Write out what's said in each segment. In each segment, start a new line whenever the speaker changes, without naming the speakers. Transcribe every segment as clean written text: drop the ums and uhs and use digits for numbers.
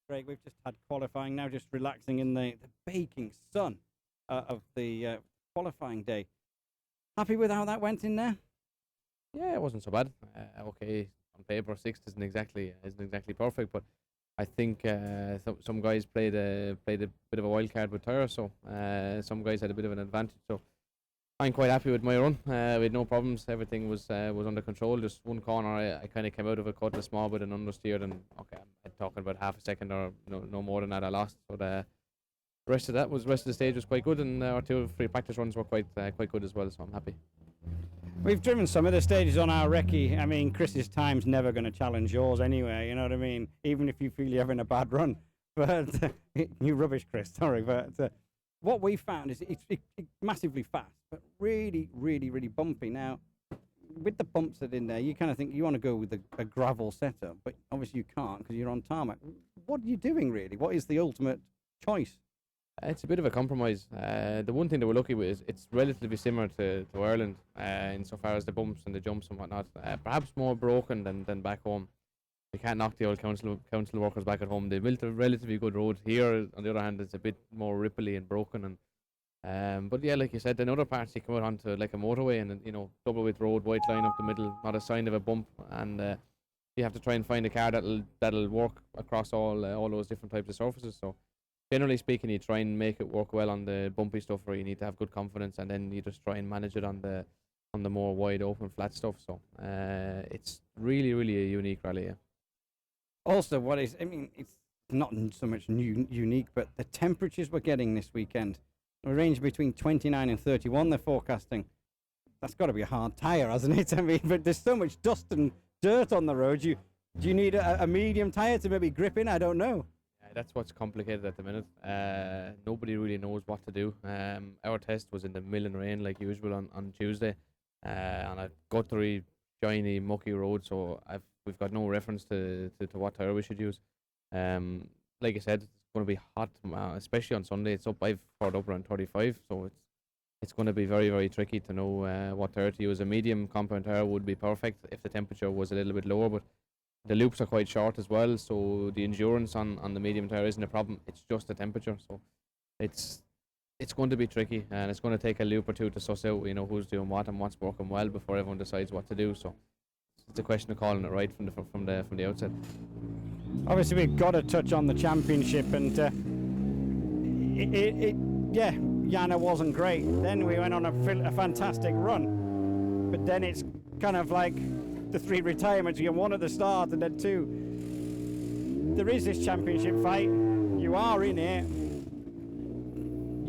Greg, we've just had qualifying now, just relaxing in the baking sun of the qualifying day. Happy with how that went in there?
Yeah, it wasn't so bad. Okay, on paper, sixth isn't exactly perfect, but I think some guys played a bit of a wild card with tires, so some guys had a bit of an advantage. So I'm quite happy with my run. We had no problems. Everything was under control. Just one corner, I kind of came out of it, caught a small bit and understeered, and okay, I'm talking about half a second or no more than that. I lost, but the rest of the stage was quite good, and our 2 or 3 practice runs were quite good as well. So I'm happy.
We've driven some of the stages on our recce. I mean, Chris's time's never going to challenge yours anyway, you know what I mean? Even if you feel you're having a bad run. But, you rubbish, Chris, sorry. But what we found is it's massively fast, but really, really, really bumpy. Now, with the bumps that are in there, you kind of think you want to go with a gravel setup, but obviously you can't because you're on tarmac. What are you doing, really? What is the ultimate choice?
It's a bit of a compromise. The one thing that we're lucky with is it's relatively similar to Ireland insofar as the bumps and the jumps and whatnot. Perhaps more broken than back home. You can't knock the old council workers back at home. They built a relatively good road. Here, on the other hand, it's a bit more ripply and broken. But yeah, like you said, in other parts you come out onto like a motorway and double width road, white line up the middle, not a sign of a bump, and you have to try and find a car that'll work across all those different types of surfaces. So generally speaking, you try and make it work well on the bumpy stuff where you need to have good confidence, and then you just try and manage it on the more wide open flat stuff. So it's really, really a unique rally. Yeah.
Also, it's not so much unique, but the temperatures we're getting this weekend, a range between 29 and 31 they're forecasting. That's got to be a hard tyre, hasn't it? I mean, but there's so much dust and dirt on the road. Do you need a medium tyre to maybe grip in? I don't know.
That's what's complicated at the minute. Nobody really knows what to do. Our test was in the milling rain like usual on Tuesday, on a guttery, shiny, mucky road. So we've got no reference to what tyre we should use. Like I said, it's going to be hot, especially on Sunday. It's up. I've heard up around 35, so it's going to be very, very tricky to know what tyre to use. A medium compound tyre would be perfect if the temperature was a little bit lower, but the loops are quite short as well, so the endurance on the medium tyre isn't a problem. It's just the temperature, so it's going to be tricky, and it's going to take a loop or two to suss out, who's doing what and what's working well before everyone decides what to do. So it's a question of calling it right from the outset.
Obviously, we've got to touch on the championship, and Jana wasn't great. Then we went on a fantastic run, but then it's kind of like the 3 retirements. You get 1 at the start and then 2. There is this championship fight. You are in it.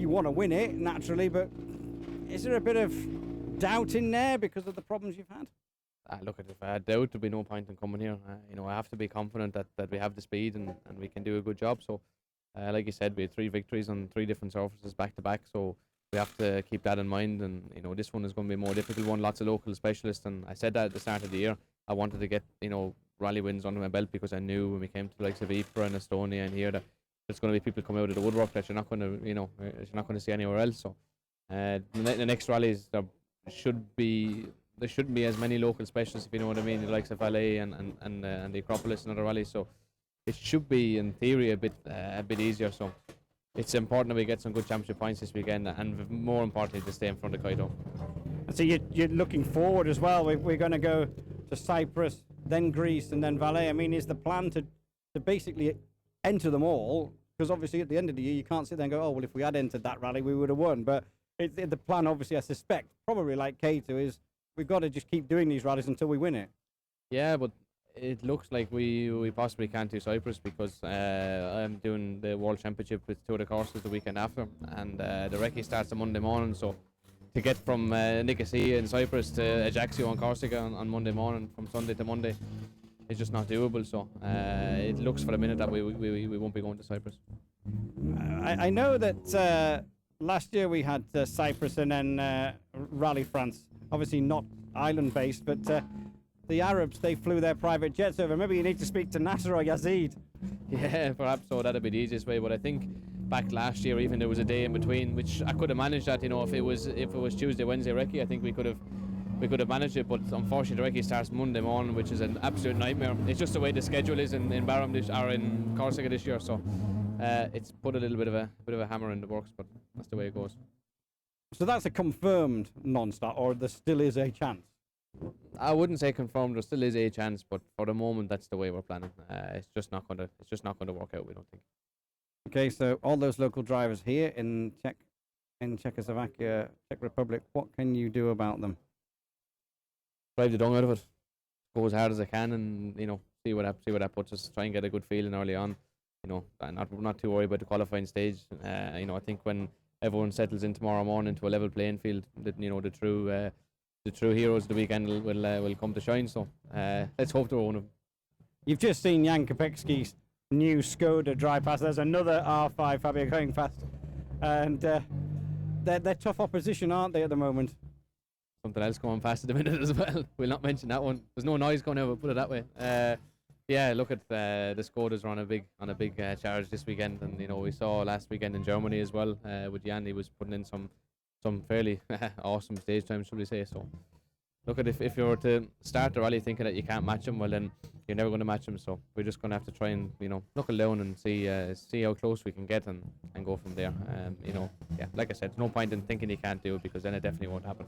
You want to win it, naturally, but is there a bit of doubt in there because of the problems you've had?
Look, if I had doubt, there'd be no point in coming here. I have to be confident that we have the speed and we can do a good job. So, like you said, we had 3 victories on 3 different surfaces back to back. So we have to keep that in mind, and this one is going to be a more difficult one. Lots of local specialists, and I said that at the start of the year. I wanted to get rally wins under my belt because I knew when we came to the likes of Ypres and Estonia and here that there's going to be people coming out of the woodwork that you're not going to see anywhere else. So the next rallies there shouldn't be as many local specialists, if you know what I mean, the likes of Valais and the Acropolis and other rallies. So it should be in theory a bit easier. So it's important that we get some good championship points this weekend, and more importantly, to stay in front of Kaito.
So you're looking forward as well. We're going to go to Cyprus, then Greece, and then Valais. I mean, is the plan to basically enter them all? Because obviously at the end of the year, you can't sit there and go, oh, well, if we had entered that rally, we would have won. But the plan, obviously, I suspect, probably like Kaito, is we've got to just keep doing these rallies until we win it.
Yeah, but it looks like we possibly can't do Cyprus because I'm doing the World Championship with 2 of the courses the weekend after, and the recce starts on Monday morning. So to get from Nicosia in Cyprus to Ajaccio on Corsica on Monday morning, from Sunday to Monday, is just not doable. So it looks for the minute that we won't be going to Cyprus.
I know that last year we had Cyprus and then Rally France. Obviously not island-based, but the Arabs, they flew their private jets over. Maybe you need to speak to Nasser or Yazid.
Yeah, perhaps so. That'd be the easiest way. But I think back last year, even there was a day in between, which I could have managed that. If it was Tuesday, Wednesday recce, I think we could have we could have managed it, but unfortunately the recce starts Monday morning, which is an absolute nightmare. It's just the way the schedule is in Barham or in Corsica this year, so it's put a little bit of a hammer in the works, but that's the way it goes.
So that's a confirmed non-start, or there still is a chance?
I wouldn't say confirmed. There still is a chance, but for the moment, that's the way we're planning. It's just not going to work out. We don't think.
Okay, so all those local drivers here in Czechoslovakia, Czech Republic, what can you do about them?
Drive the dung out of it. Go as hard as I can, and see where that puts us. Try and get a good feeling early on. I'm not too worried about the qualifying stage. I think when everyone settles in tomorrow morning to a level playing field, that the true heroes of the weekend will come to shine. So let's hope they're one of them.
You've just seen Jan Kopecki's new Skoda drive past. There's another R5 Fabio going past, and they're tough opposition, aren't they, at the moment?
Something else going past at the minute as well. We'll not mention that one. There's no noise going out, but put it that way. Yeah, look at the Skodas are on a big charge this weekend, and we saw last weekend in Germany as well with Jan. He was putting in some fairly awesome stage time, should we say. So look at if you were to start the rally thinking that you can't match him, well then you're never going to match him. So we're just going to have to try and knuckle down and see how close we can get and go from there. Yeah, like I said, no point in thinking you can't do it, because then it definitely won't happen.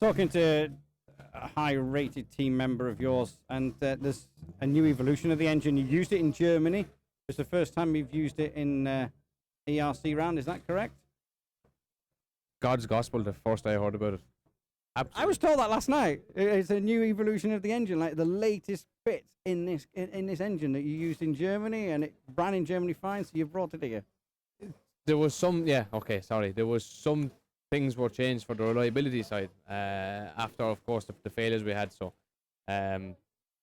Talking to a high-rated team member of yours, and there's a new evolution of the engine. You used it in Germany. It's the first time you've used it in ERC round. Is that correct?
God's gospel, the first I heard about it. Absolutely.
I was told that last night. It's a new evolution of the engine, like the latest bit in this engine that you used in Germany, and it ran in Germany fine, so you brought it here.
There was some, there was some things were changed for the reliability side after, of course, the failures we had. So, there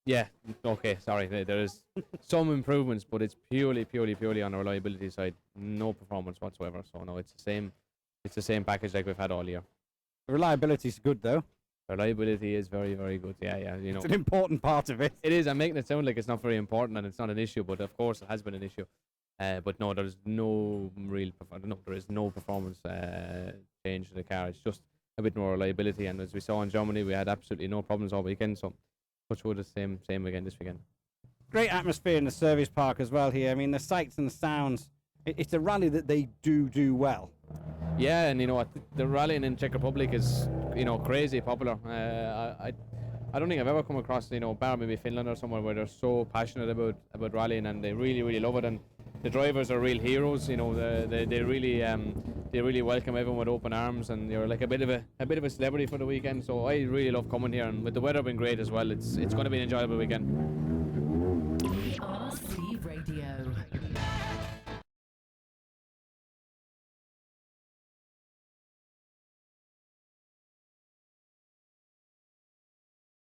is some improvements, but it's purely on the reliability side. No performance whatsoever. So no, it's the same package like we've had all year.
The reliability is good, though.
Reliability is very, very good. Yeah.
It's an important part of it.
It is. I'm making it sound like it's not very important and it's not an issue, but of course it has been an issue. But no, there is no performance change to the car. It's just a bit more reliability, and as we saw in Germany, we had absolutely no problems all weekend. So, touch wood, the same again this weekend.
Great atmosphere in the service park as well here. I mean, the sights and the sounds. It's a rally that they do well.
Yeah, and the rallying in Czech Republic is crazy popular. I don't think I've ever come across bar maybe Finland or somewhere where they're so passionate about rallying, and they really love it. And the drivers are real heroes. They really welcome everyone with open arms, and you're like a bit of a celebrity for the weekend. So I really love coming here, and with the weather being great as well, it's going to be an enjoyable weekend.
RC Radio.